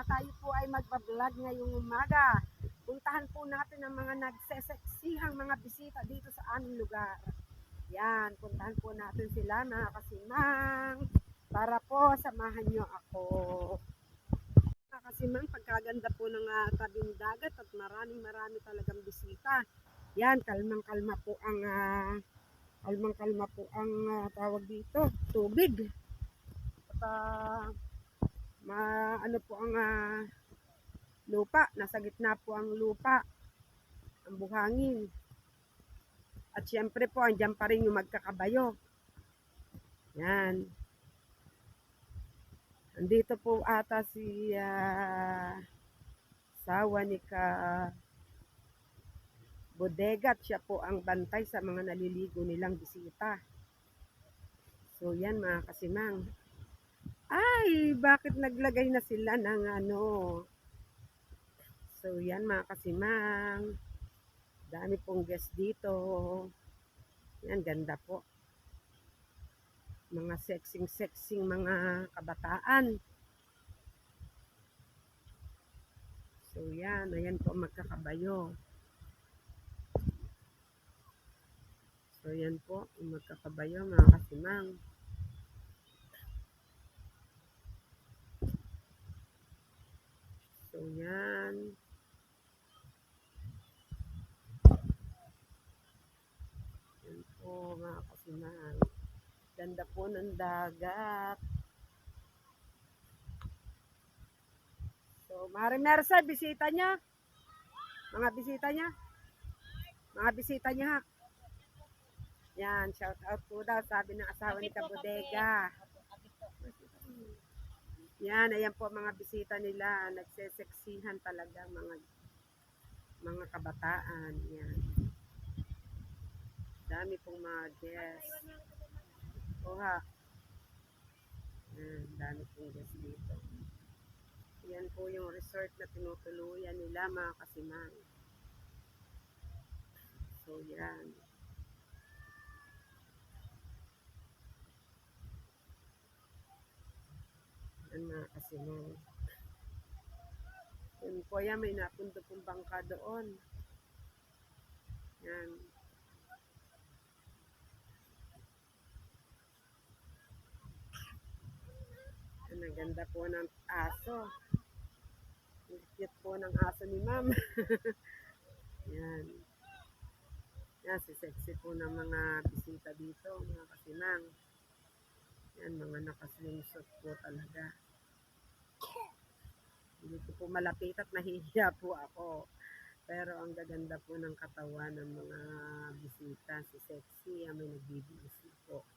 tayo po ay magbablog ngayong umaga. Puntahan po natin ang mga nagseseksihang mga bisita dito sa aming lugar. Yan, puntahan po natin sila mga kasimang para po samahan nyo ako. Mga kasimang, pagkaganda po ng tabing dagat at marami talagang bisita. Yan, kalmang-kalma po ang tawag dito, tubig. At ano po ang lupa, nasa gitna po ang lupa, ang buhangin. At syempre po, andyan pa rin yung magkakabayo. Yan. Andito po ata si sawa ni Bodega at siya po ang bantay sa mga naliligo nilang bisita. So yan mga kasimang. Ay, bakit naglagay na sila ng ano? So yan mga kasimang. Dami pong guest dito. Yan, ganda po. Mga sexing mga kabataan. So yan, ayan po magkakabayo. So yan po, magkakabayo mga kasimang. So yan. Yan po mga kasimang. Ganda po ng dagat. So, Mari Mersa, bisita niya. Mga bisita niya. Mga bisita niya. Yan, shout out po daw, sabi ng asawa ni Kabodega. Yan, ayan po mga bisita nila. Nagseseksihan talaga mga kabataan. Yan. Dami pong mga guests. Oha. Yan, dami pong guests dito. Yan po yung resort na tinutuluyan nila mga kasimang. So yan. Yan mga kasimang. Yan po yan, may napunto pong bangka doon. Yan. Ang ganda po ng aso. Ang cute po ng aso ni ma'am. Yan. Yan, si sexy po ng mga bisita dito, mga kasimang. Yan, mga nakaswimsuit po talaga. Hindi ko po malapit at nahihiya po ako. Pero ang gaganda po ng katawan ng mga bisita, si sexy, may nagbibisi po.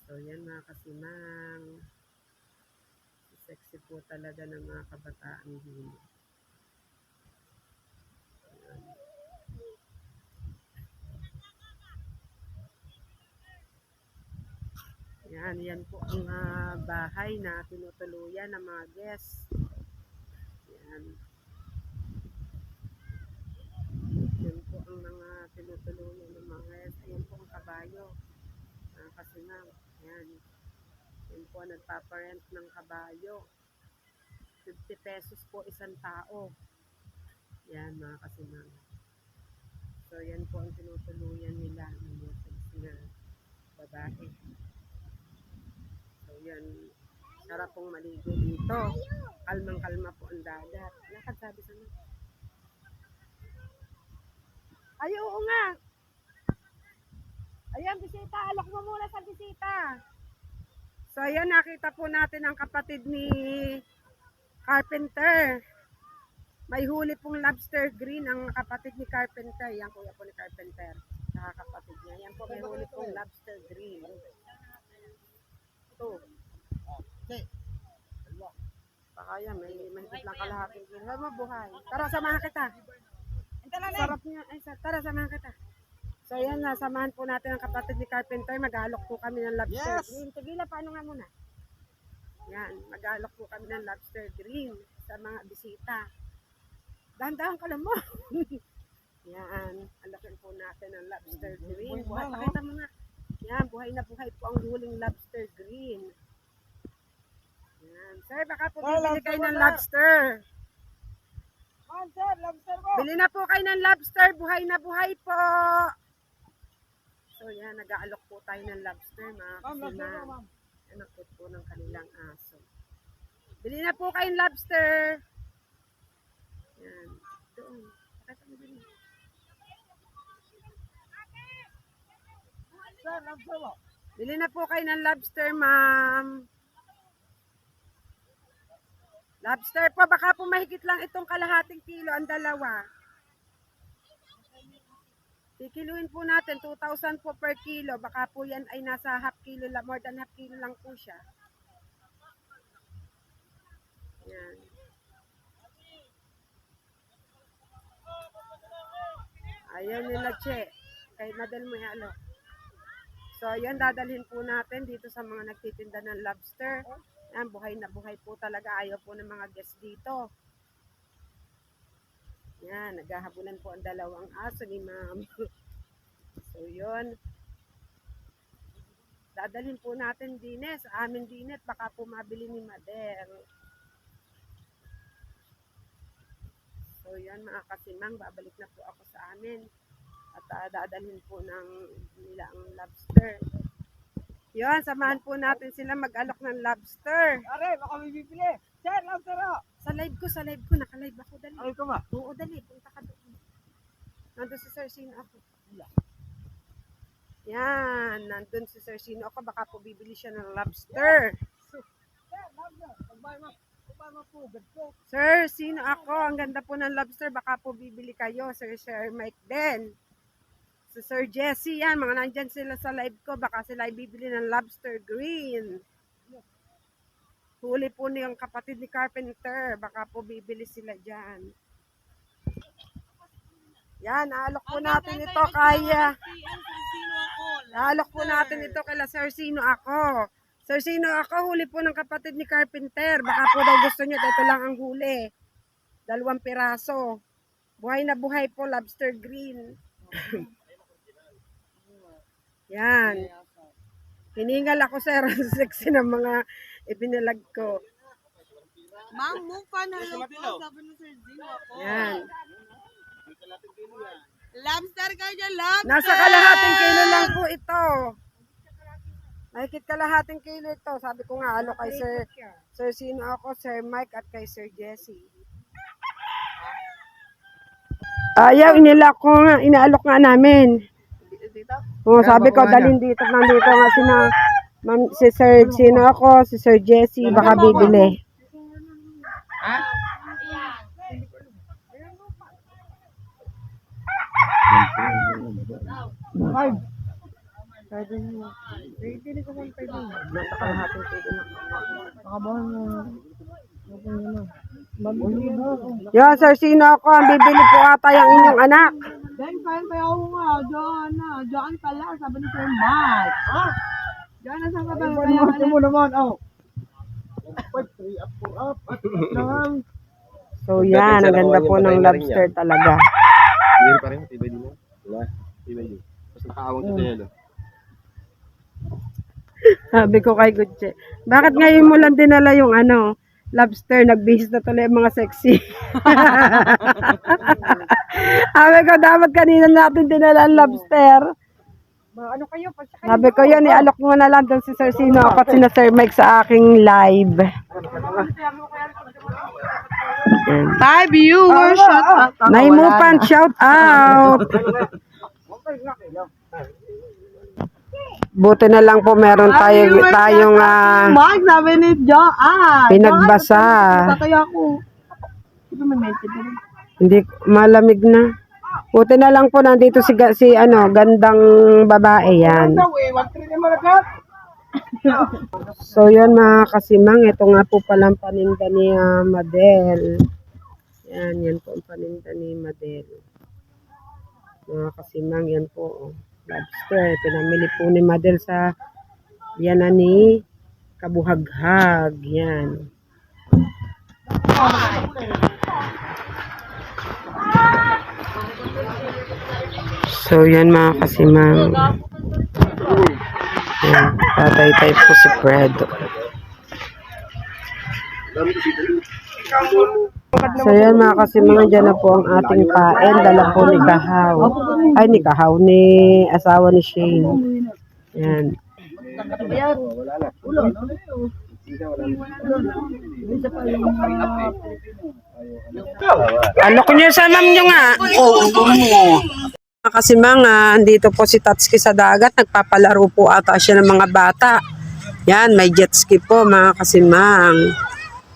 So yan mga kasimang. Si sexy po talaga ng mga kabataan din. Yan po ang bahay na tinutuluyan ng mga guests. Yan. Yan po ang mga tinutuluyan ng mga guests. Ayan po ang kabayo. Kasimang. Yan. Yan po nagpaparent ng kabayo. 50 pesos po isang tao. Yan mga kasimang. So yan po ang tinutuluyan nila ng mga sexy na babae. So yan, sarap pong maligo dito. Kalmang-kalma po ang dagat. Lakad sabi sa mga. Ay, oo nga. Ayan, bisita. Alok mo muna sa bisita. So ayan, nakita po natin ang kapatid ni Carpenter. May huli pong lobster green ang kapatid ni Carpenter. Yan kuya po ni Carpenter. Saka kapatid niya. Yan po may huli pong lobster green. Ito. Okay. Baka yan, may mahigit lang kalahati. Huwag mo buhay. Tara, samahan kita. Sarap niya. Ay, tara, samahan kita. So yan na, samahan po natin ang kapatid ni Carpenter. Mag-alok po kami ng lobster green. Tigila, paano nga muna? Yan, mag-alok po kami ng lobster green sa mga bisita. Dahan-dahan ka lang mo. Yan, alakin po natin ang lobster green. Buhay, pakita mo nga. Yan, buhay na buhay po ang huling lobster green. Yan. Sir, baka po bibili kayo ng lobster. Sir, lobster po. Bili na po kayo ng lobster. Buhay na buhay po. So yan, nag-aalok po tayo ng lobster, mga Ma'am, lobster po, kasiman. ma'am. Yan ang cute po ng kanilang aso. Bili na po kayong lobster. Yan. Doon. Pakita mo din. Sir, lobster po. Bili na po kayo ng lobster, ma'am. Lobster po, baka po mahigit lang itong kalahating kilo, ang dalawa. Kikiluin po natin, 2,000 po per kilo. Baka po yan ay nasa half kilo lang, more than half kilo lang po siya. Yan. Ayaw nila, Che. Kahit madal mo yalo. So, yan, dadalhin po natin dito sa mga nagtitinda ng lobster. Yan, buhay na buhay po talaga. Ayaw po ng mga guests dito. Yan, naghahabulan po ang dalawang aso ni ma'am. So, yun. Dadalhin po natin dine sa amin dine at baka po mabili ni Madel. So, yan mga kasimang, babalik na po ako sa amin. At dadalhin po nila ang lobster. Yun, samahan po natin sila mag-alok ng lobster. Are, baka may bibili. Sir, lobster po. Sa live ko, naka-live ako, dali. Ay, ka ba? Oo, dali, punta ka doon. Nandun si Sir Sino ako. Yan, nandun si Sir Sino ako, baka po bibili siya ng lobster. Sir, lobster. Pagbay mo po, po. Sir, Sino ako, ang ganda po ng lobster, baka po bibili kayo. Sir Mike din. Si Sir Jesse, yan, mga nandyan sila sa live ko, baka sila ay bibili ng lobster green. Huli po niyang kapatid ni Carpenter, baka po bibili sila dyan. Yan, naalok po natin ito kaya. Naalok po natin ito kay Sir Sino ako. Sir Sino ako, huli po ng kapatid ni Carpenter, baka po daw gusto niyo, ito lang ang huli. 2 piraso. Buhay na buhay po, lobster green. Yan. Hiningal ako, sir. Sexy ng mga ibinalag ko. Ma'am, move pa na lang po. Sabi ni Sir Zino ako. Yan. Lobster ka dyan, lobster! Nasa kalahating kilo lang po ito. Mahigit kalahating kilo ito. Sabi ko nga, ano kay Sir Sino ako, Sir Mike at kay Sir Jesse. Ayaw, inaalok nga namin. Oh, sabi ko, dalhin dito, nandito nga si Sir Sino ako, si Sir Jesse, baka bibili. Ha? Five. Pili ko 1.5 yun. Nasa kalahating kilo na. Makabahan mo. Mabili mo. Yo, Sir Sino ako, ang bibili po ata yung inyong anak. Then, kaya ako nga, Diyan pala, sabi ni Sir Mike. Ha? Diyan na sa Ay, kapal. mo naman, oh. 5, 3, up, 4, up. Lang. So yan, ang ganda po ng lobster talaga. Meron pa rin, tibay din mo. Wala, tibay din. Tapos nakaawang ito yan. Sabi ko kay Gutche, bakit ngayon mo lang dinala yung lobster, nagbihis na tuloy ang mga sexy. Sabi ko, dapat kanina natin dinala ang lobster. Ano kayo? Sabi ko yun, ialok mo na lang doon si Sir Sino ako at sina Sir Mike sa aking live. Hi, viewers! Shut up! Naimupan, shout out! Buti na lang po meron tayong Mike, sabi ni Joan! pinagbasa. Tataya ako. Ito may mention na rin. Hindi malamig na. Buti na lang po nandito si gandang babae yan. So yun mga kasimang, ito nga po palang paninda ni Madel. Yan po ang paninda ni Madel. Mga kasimang, yan po. Lobster, pinamili po ni Madel sa yanan ni Kabuhaghag. Yan. So yan mga kasimang. Yan, tatay-tay po si Fredo. So yan mga kasimang, dyan na po ang ating paen. Dala po ni Kahaw. Ay, ni Kahaw, ni asawa ni Shane. Yan. Alok niyo sa ma'am nyo nga. Mga kasimang, andito po si Tatsuki sa dagat. Nagpapalaro po ata siya ng mga bata. Yan, may jet ski po mga kasimang.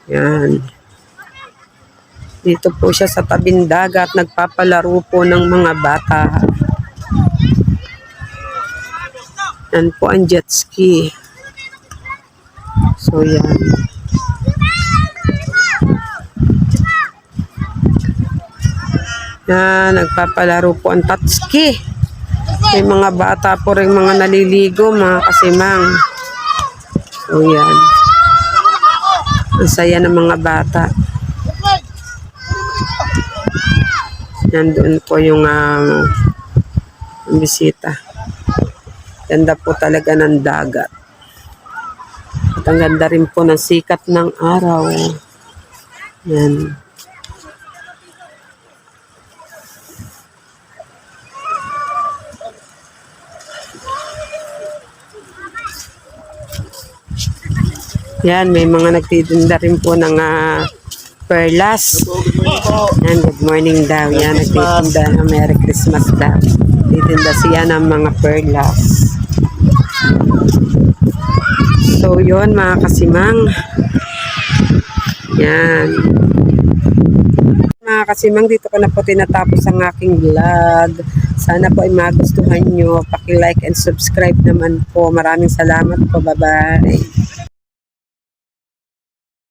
Yan. Dito po siya sa tabing dagat, nagpapalaro po ng mga bata. Yan po ang jet ski. So yan. Yan, nagpapalaro po ang tatski. May mga bata po rin mga naliligo, mga kasimang. So yan. Ang saya ng mga bata. Nandun po yung bisita. Ganda po talaga ng dagat. At ang ganda rin po ng sikat ng araw. Yan. Yan, may mga nagtitinda rin po ng perlas. Yan, good morning daw. Yan, nagtitinda. Merry Christmas daw. Nagtitinda siya ng mga perlas. So, yun mga kasimang. Yan. Mga kasimang, dito ko na po tinatapos ang aking vlog. Sana po ay magustuhan nyo. Paki-like and subscribe naman po. Maraming salamat po. Bye-bye.